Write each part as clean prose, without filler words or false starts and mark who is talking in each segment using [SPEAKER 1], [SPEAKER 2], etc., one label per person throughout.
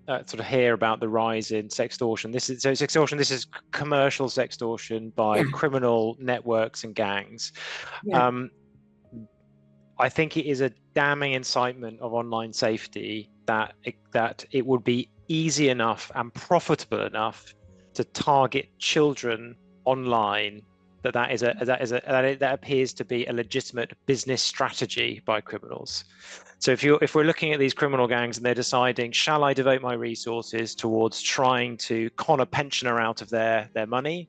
[SPEAKER 1] sort of hear about the rise in sextortion. This is commercial sextortion by criminal networks and gangs. I think it is a damning incitement of online safety that it would be easy enough and profitable enough to target children online. That appears to be a legitimate business strategy by criminals. So if we're looking at these criminal gangs and they're deciding, shall I devote my resources towards trying to con a pensioner out of their money,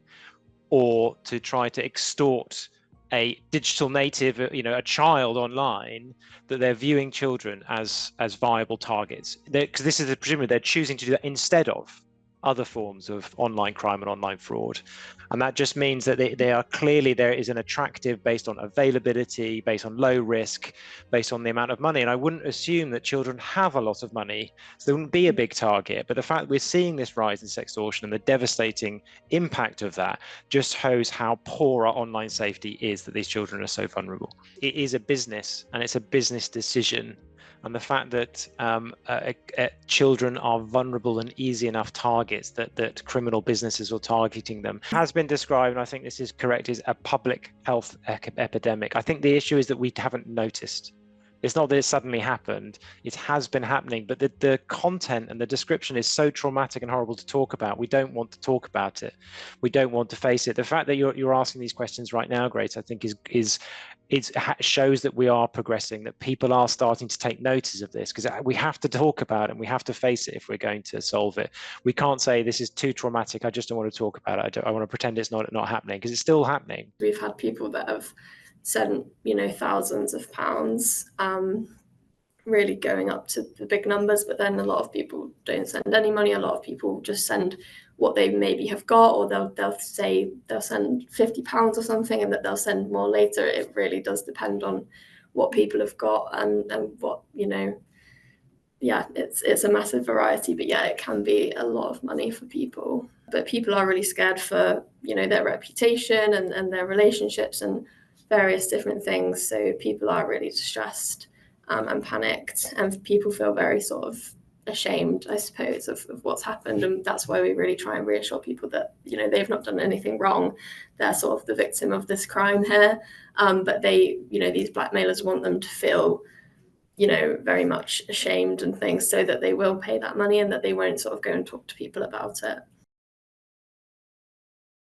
[SPEAKER 1] or to try to extort a digital native, a child online, that they're viewing children as viable targets, because this is presumably they're choosing to do that instead of other forms of online crime and online fraud. And that just means that they are clearly, there is an attractive based on availability, based on low risk, based on the amount of money. And I wouldn't assume that children have a lot of money, so there wouldn't be a big target. But the fact that we're seeing this rise in sextortion and the devastating impact of that just shows how poor our online safety is, that these children are so vulnerable. It is a business, and it's a business decision. And the fact that children are vulnerable and easy enough targets that criminal businesses are targeting them has been described, and I think this is correct, is a public health epidemic. I think the issue is that we haven't noticed. It's not that it suddenly happened, it has been happening, but the content and the description is so traumatic and horrible to talk about. We don't want to talk about it. We don't want to face it. The fact that you're asking these questions right now, Grace, I think it shows that we are progressing, that people are starting to take notice of this, because we have to talk about it and we have to face it if we're going to solve it. We can't say this is too traumatic, I just don't want to talk about it. I want to pretend it's not happening, because it's still happening.
[SPEAKER 2] We've had people that have sent, thousands of pounds, really going up to the big numbers, but then a lot of people don't send any money. A lot of people just send what they maybe have got, or they'll say they'll send £50 or something, and that they'll send more later. It really does depend on what people have got and what, it's a massive variety, but it can be a lot of money for people. But people are really scared for, their reputation and their relationships and various different things. So people are really distressed and panicked, and people feel very sort of ashamed, I suppose, of what's happened. And that's why we really try and reassure people that, they've not done anything wrong. They're sort of the victim of this crime here. But they, these blackmailers want them to feel, very much ashamed and things, so that they will pay that money and that they won't sort of go and talk to people about it.